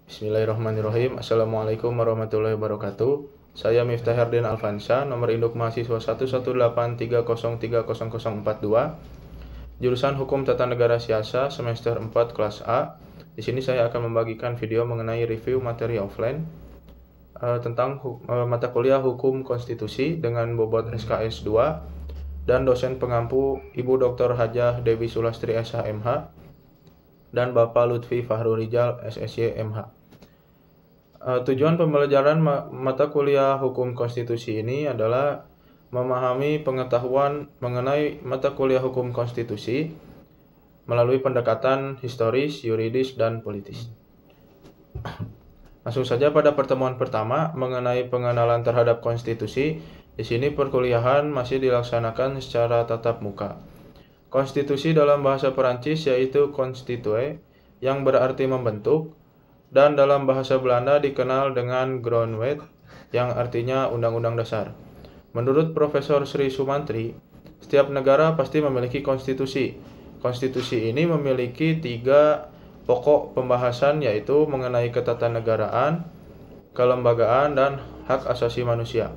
Bismillahirrahmanirrahim. Assalamualaikum warahmatullahi wabarakatuh. Saya Miftah Herdin Alfansyah, nomor induk mahasiswa 11830300042, jurusan Hukum Tata Negara Siasa, semester 4 kelas A. Di sini saya akan membagikan video mengenai review materi offline tentang mata kuliah Hukum Konstitusi dengan bobot SKS 2 dan dosen pengampu Ibu Dr. Hajah Dewi Sulastri SH MH dan Bapak Lutfi Fahrul Rijal SSY MH. Tujuan pembelajaran mata kuliah Hukum Konstitusi ini adalah memahami pengetahuan mengenai mata kuliah Hukum Konstitusi melalui pendekatan historis, yuridis, dan politis. Langsung saja pada pertemuan pertama mengenai pengenalan terhadap konstitusi. Di sini perkuliahan masih dilaksanakan secara tatap muka. Konstitusi dalam bahasa Perancis yaitu constituer, yang berarti membentuk, dan dalam bahasa Belanda dikenal dengan grondwet, yang artinya undang-undang dasar. Menurut Profesor Sri Sumantri, setiap negara pasti memiliki konstitusi. Konstitusi ini memiliki 3 pokok pembahasan, yaitu mengenai ketatanegaraan, kelembagaan, dan hak asasi manusia.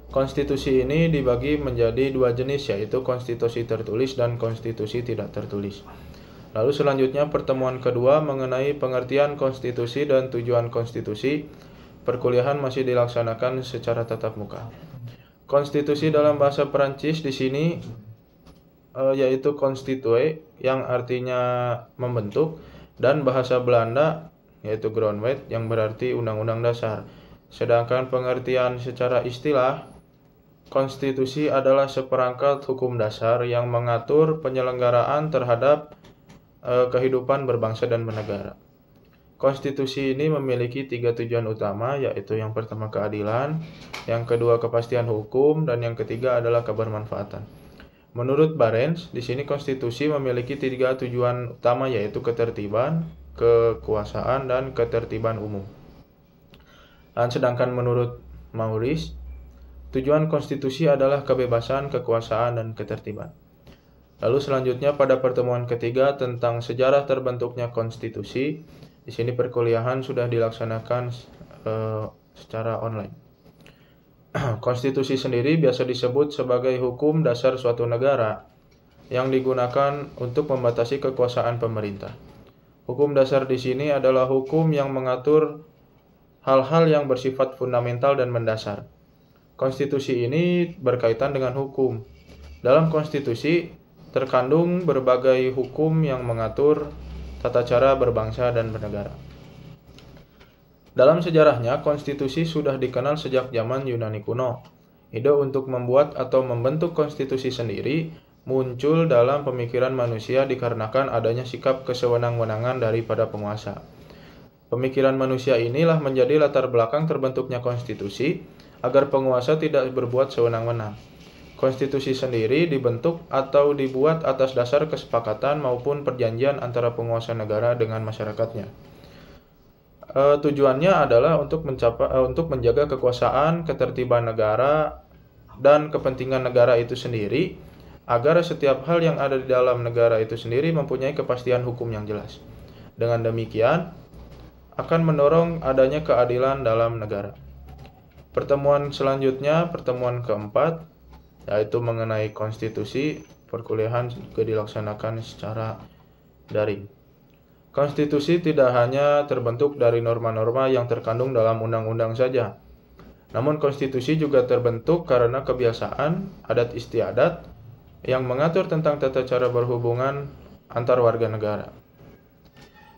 Konstitusi ini dibagi menjadi 2 jenis, yaitu konstitusi tertulis dan konstitusi tidak tertulis. Lalu selanjutnya pertemuan kedua mengenai pengertian konstitusi dan tujuan konstitusi. Perkuliahan masih dilaksanakan secara tatap muka. Konstitusi dalam bahasa Perancis di sini yaitu constituer, yang artinya membentuk, dan bahasa Belanda yaitu grondwet, yang berarti undang-undang dasar. Sedangkan pengertian secara istilah, konstitusi adalah seperangkat hukum dasar yang mengatur penyelenggaraan terhadap kehidupan berbangsa dan bernegara. Konstitusi ini memiliki 3 tujuan utama, yaitu yang pertama keadilan, yang kedua kepastian hukum, dan yang ketiga adalah kebermanfaatan. Menurut Barents, di sini konstitusi memiliki 3 tujuan utama, yaitu ketertiban, kekuasaan, dan ketertiban umum. Dan sedangkan menurut Maurice, tujuan konstitusi adalah kebebasan, kekuasaan, dan ketertiban. Lalu selanjutnya pada pertemuan ketiga tentang sejarah terbentuknya konstitusi. Di sini perkuliahan sudah dilaksanakan secara online. Konstitusi sendiri biasa disebut sebagai hukum dasar suatu negara yang digunakan untuk membatasi kekuasaan pemerintah. Hukum dasar di sini adalah hukum yang mengatur hal-hal yang bersifat fundamental dan mendasar. Konstitusi ini berkaitan dengan hukum. Dalam konstitusi terkandung berbagai hukum yang mengatur tata cara berbangsa dan bernegara. Dalam sejarahnya, konstitusi sudah dikenal sejak zaman Yunani kuno. Ide untuk membuat atau membentuk konstitusi sendiri muncul dalam pemikiran manusia dikarenakan adanya sikap kesewenang-wenangan daripada penguasa. Pemikiran manusia inilah menjadi latar belakang terbentuknya konstitusi, agar penguasa tidak berbuat sewenang-wenang. Konstitusi sendiri dibentuk atau dibuat atas dasar kesepakatan maupun perjanjian antara penguasa negara dengan masyarakatnya. Tujuannya adalah untuk menjaga kekuasaan, ketertiban negara, dan kepentingan negara itu sendiri, agar setiap hal yang ada di dalam negara itu sendiri mempunyai kepastian hukum yang jelas. Dengan demikian, akan mendorong adanya keadilan dalam negara. Pertemuan selanjutnya, pertemuan keempat, yaitu mengenai konstitusi. Perkuliahan juga dilaksanakan secara daring. Konstitusi tidak hanya terbentuk dari norma-norma yang terkandung dalam undang-undang saja, namun konstitusi juga terbentuk karena kebiasaan, adat istiadat yang mengatur tentang tata cara berhubungan antar warga negara.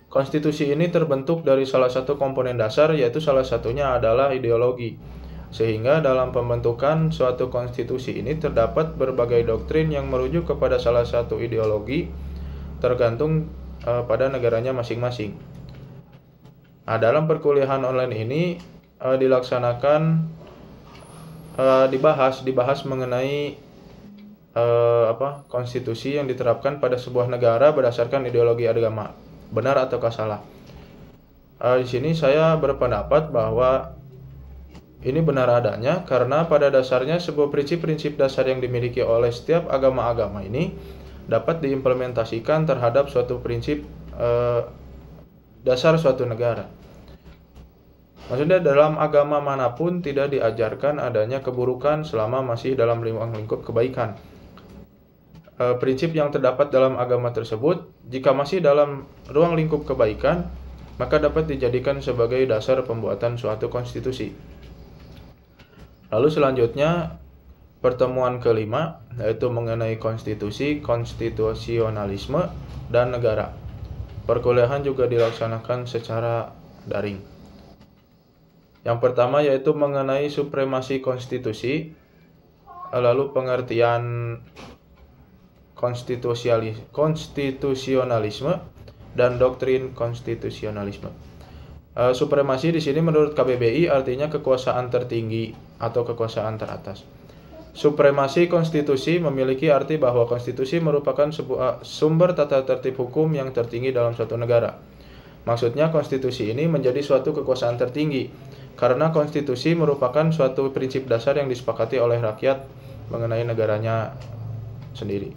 Konstitusi ini terbentuk dari salah satu komponen dasar, yaitu salah satunya adalah ideologi. Sehingga dalam pembentukan suatu konstitusi ini terdapat berbagai doktrin yang merujuk kepada salah satu ideologi, tergantung pada negaranya masing-masing. Dalam perkuliahan online ini dibahas mengenai konstitusi yang diterapkan pada sebuah negara berdasarkan ideologi agama, benar ataukah salah. Di sini saya berpendapat bahwa ini benar adanya karena pada dasarnya sebuah prinsip-prinsip dasar yang dimiliki oleh setiap agama-agama ini dapat diimplementasikan terhadap suatu prinsip dasar suatu negara. Maksudnya dalam agama manapun tidak diajarkan adanya keburukan selama masih dalam lingkup kebaikan. Prinsip yang terdapat dalam agama tersebut, jika masih dalam ruang lingkup kebaikan, maka dapat dijadikan sebagai dasar pembuatan suatu konstitusi. Lalu selanjutnya, pertemuan kelima, yaitu mengenai konstitusi, konstitusionalisme, dan negara. Perkuliahan juga dilaksanakan secara daring. Yang pertama yaitu mengenai supremasi konstitusi, lalu pengertian konstitusionalisme dan doktrin konstitusionalisme. Supremasi di sini menurut KBBI artinya kekuasaan tertinggi atau kekuasaan teratas. Supremasi konstitusi memiliki arti bahwa konstitusi merupakan sebuah sumber tata tertib hukum yang tertinggi dalam suatu negara. Maksudnya konstitusi ini menjadi suatu kekuasaan tertinggi karena konstitusi merupakan suatu prinsip dasar yang disepakati oleh rakyat mengenai negaranya sendiri.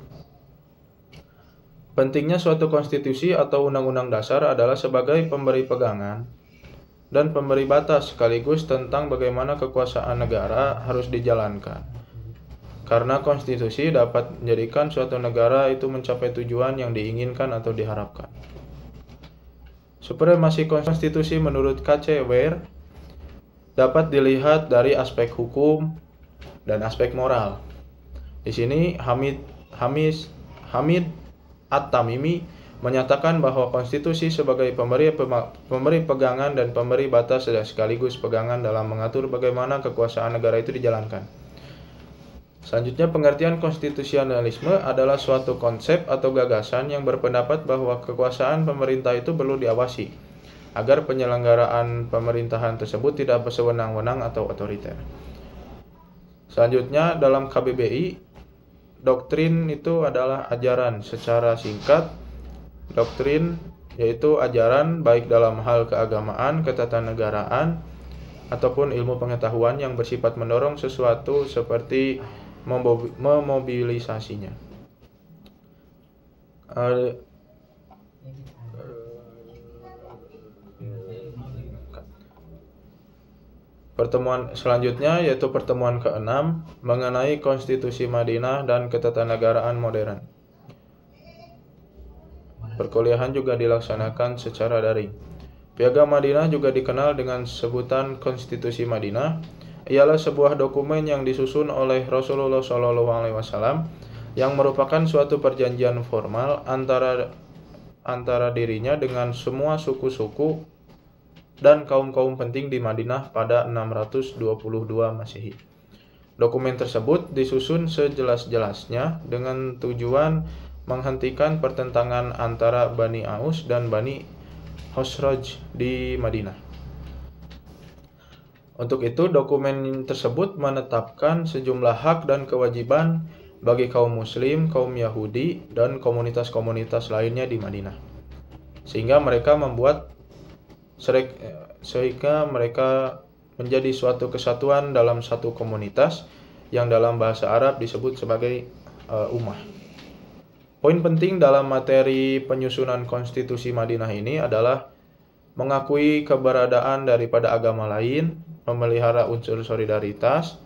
Pentingnya suatu konstitusi atau undang-undang dasar adalah sebagai pemberi pegangan dan pemberi batas sekaligus tentang bagaimana kekuasaan negara harus dijalankan. Karena konstitusi dapat menjadikan suatu negara itu mencapai tujuan yang diinginkan atau diharapkan. Supremasi konstitusi menurut K.C. Ware dapat dilihat dari aspek hukum dan aspek moral. Di sini Hamid At-Tamimi menyatakan bahwa konstitusi sebagai pemberi pegangan dan pemberi batas dan sekaligus pegangan dalam mengatur bagaimana kekuasaan negara itu dijalankan. Selanjutnya, pengertian konstitusionalisme adalah suatu konsep atau gagasan yang berpendapat bahwa kekuasaan pemerintah itu perlu diawasi agar penyelenggaraan pemerintahan tersebut tidak bersewenang-wenang atau otoriter. Selanjutnya, dalam KBBI, doktrin itu adalah ajaran. Secara singkat, doktrin yaitu ajaran baik dalam hal keagamaan, ketatanegaraan, ataupun ilmu pengetahuan yang bersifat mendorong sesuatu seperti memobilisasinya. Pertemuan selanjutnya yaitu pertemuan ke-6 mengenai Konstitusi Madinah dan ketatanegaraan modern. Perkuliahan juga dilaksanakan secara daring. Piagam Madinah juga dikenal dengan sebutan Konstitusi Madinah. Ialah sebuah dokumen yang disusun oleh Rasulullah SAW yang merupakan suatu perjanjian formal antara dirinya dengan semua suku-suku dan kaum-kaum penting di Madinah pada 622 Masehi. Dokumen tersebut disusun sejelas-jelasnya dengan tujuan menghentikan pertentangan antara Bani Aus dan Bani Khosraj di Madinah. Untuk itu, dokumen tersebut menetapkan sejumlah hak dan kewajiban bagi kaum Muslim, kaum Yahudi, dan komunitas-komunitas lainnya di Madinah. Sehingga mereka menjadi suatu kesatuan dalam satu komunitas yang dalam bahasa Arab disebut sebagai ummah. Poin penting dalam materi penyusunan konstitusi Madinah ini adalah mengakui keberadaan daripada agama lain, memelihara unsur solidaritas,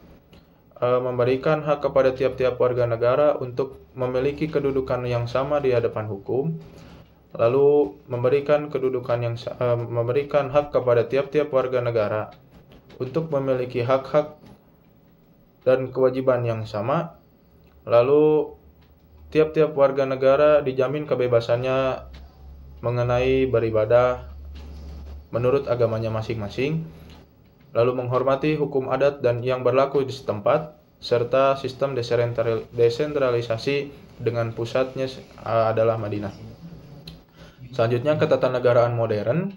memberikan hak kepada tiap-tiap warga negara untuk memiliki kedudukan yang sama di hadapan hukum, lalu memberikan hak kepada tiap-tiap warga negara untuk memiliki hak-hak dan kewajiban yang sama, lalu tiap-tiap warga negara dijamin kebebasannya mengenai beribadah menurut agamanya masing-masing, lalu menghormati hukum adat dan yang berlaku di setempat, serta sistem desentralisasi dengan pusatnya adalah Madinah. Selanjutnya, ketatanegaraan modern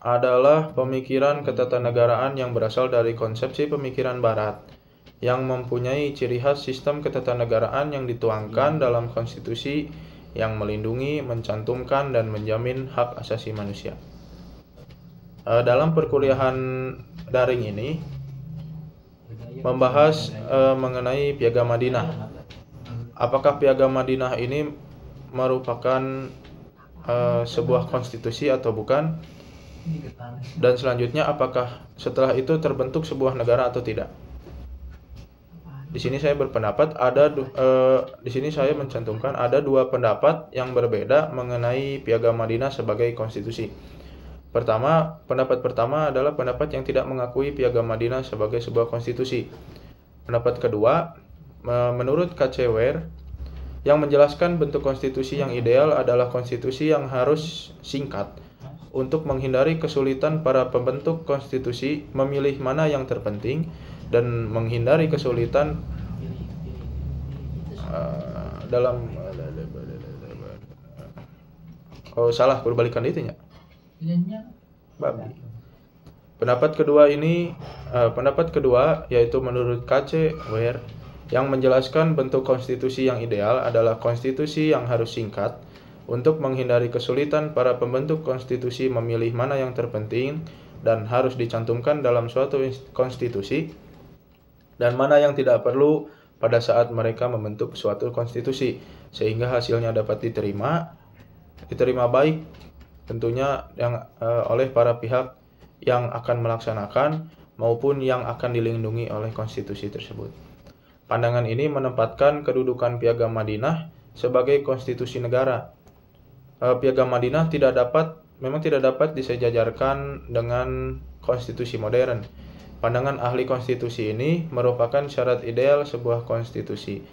adalah pemikiran ketatanegaraan yang berasal dari konsepsi pemikiran Barat yang mempunyai ciri khas sistem ketatanegaraan yang dituangkan dalam konstitusi yang melindungi, mencantumkan, dan menjamin hak asasi manusia. Dalam perkuliahan daring ini membahas mengenai Piagam Madinah. Apakah Piagam Madinah ini merupakan sebuah konstitusi atau bukan, dan selanjutnya apakah setelah itu terbentuk sebuah negara atau tidak. Di sini saya berpendapat di sini saya mencantumkan ada dua pendapat yang berbeda mengenai Piagam Madinah sebagai konstitusi. Pendapat pertama adalah pendapat yang tidak mengakui Piagam Madinah sebagai sebuah konstitusi. Pendapat kedua, menurut K.C. Ware, yang menjelaskan bentuk konstitusi yang ideal adalah konstitusi yang harus singkat untuk menghindari kesulitan para pembentuk konstitusi memilih mana yang terpenting dan menghindari kesulitan dalam berbalikan itu ya. Babi. Pendapat kedua yaitu menurut K.C. Ware, yang menjelaskan bentuk konstitusi yang ideal adalah konstitusi yang harus singkat untuk menghindari kesulitan para pembentuk konstitusi memilih mana yang terpenting dan harus dicantumkan dalam suatu konstitusi dan mana yang tidak perlu pada saat mereka membentuk suatu konstitusi, sehingga hasilnya dapat diterima baik tentunya oleh para pihak yang akan melaksanakan maupun yang akan dilindungi oleh konstitusi tersebut. Pandangan ini menempatkan kedudukan Piagam Madinah sebagai konstitusi negara. Piagam Madinah memang tidak dapat disejajarkan dengan konstitusi modern. Pandangan ahli konstitusi ini merupakan syarat ideal sebuah konstitusi.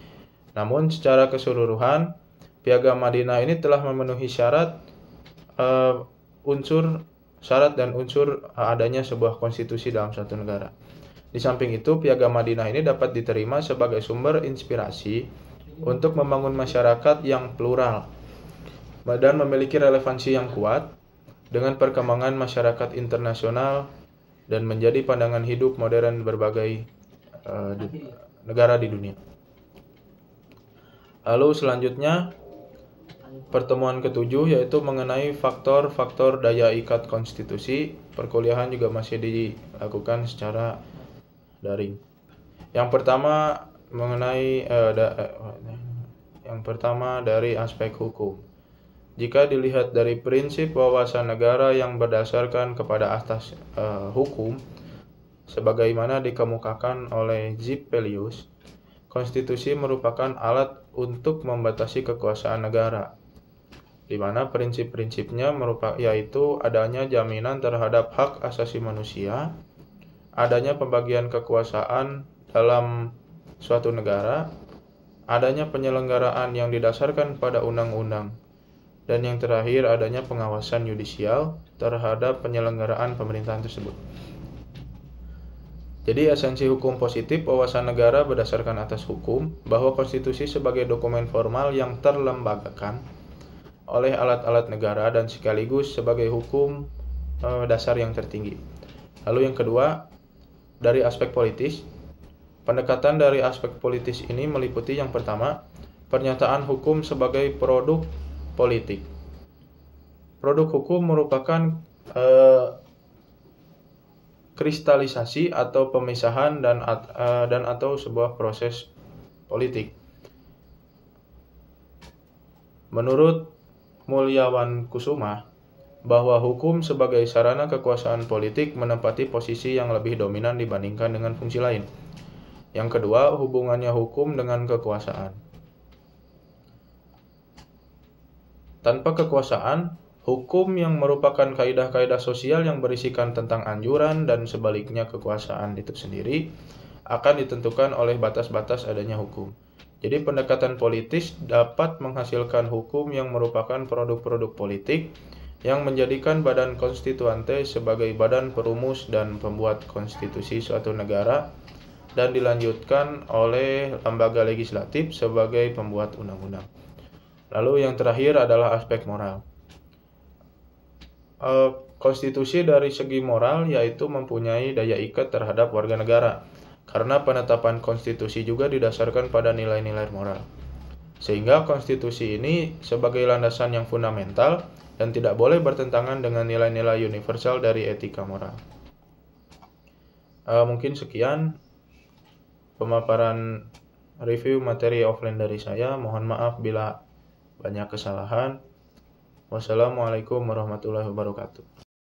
Namun secara keseluruhan, Piagam Madinah ini telah memenuhi syarat dan unsur adanya sebuah konstitusi dalam suatu negara. Di samping itu, Piagam Madinah ini dapat diterima sebagai sumber inspirasi untuk membangun masyarakat yang plural dan memiliki relevansi yang kuat dengan perkembangan masyarakat internasional dan menjadi pandangan hidup modern berbagai negara di dunia. Lalu selanjutnya, pertemuan ketujuh yaitu mengenai faktor-faktor daya ikat konstitusi. Perkuliahan juga masih dilakukan secara daring. Yang pertama dari aspek hukum. Jika dilihat dari prinsip wawasan negara yang berdasarkan kepada asas hukum, sebagaimana dikemukakan oleh Zippelius, konstitusi merupakan alat untuk membatasi kekuasaan negara, di mana prinsip-prinsipnya yaitu adanya jaminan terhadap hak asasi manusia, adanya pembagian kekuasaan dalam suatu negara, adanya penyelenggaraan yang didasarkan pada undang-undang, dan yang terakhir adanya pengawasan yudisial terhadap penyelenggaraan pemerintahan tersebut. Jadi esensi hukum positif wawasan negara berdasarkan atas hukum, bahwa konstitusi sebagai dokumen formal yang terlembagakan oleh alat-alat negara dan sekaligus sebagai hukum dasar yang tertinggi. Lalu yang kedua, dari aspek politis. Pendekatan dari aspek politis ini meliputi yang pertama, pernyataan hukum sebagai produk politik. Produk hukum merupakan kristalisasi atau pemisahan dan atau sebuah proses politik. Menurut Mulyawan Kusuma, bahwa hukum sebagai sarana kekuasaan politik menempati posisi yang lebih dominan dibandingkan dengan fungsi lain. Yang kedua, hubungannya hukum dengan kekuasaan. Tanpa kekuasaan, hukum yang merupakan kaidah-kaidah sosial yang berisikan tentang anjuran dan sebaliknya kekuasaan itu sendiri akan ditentukan oleh batas-batas adanya hukum. Jadi pendekatan politis dapat menghasilkan hukum yang merupakan produk-produk politik yang menjadikan badan konstituante sebagai badan perumus dan pembuat konstitusi suatu negara dan dilanjutkan oleh lembaga legislatif sebagai pembuat undang-undang. Lalu yang terakhir adalah aspek moral. Konstitusi dari segi moral yaitu mempunyai daya ikat terhadap warga negara, karena penetapan konstitusi juga didasarkan pada nilai-nilai moral. Sehingga konstitusi ini sebagai landasan yang fundamental dan tidak boleh bertentangan dengan nilai-nilai universal dari etika moral. Mungkin sekian pemaparan review materi offline dari saya. Mohon maaf bila banyak kesalahan. Wassalamualaikum warahmatullahi wabarakatuh.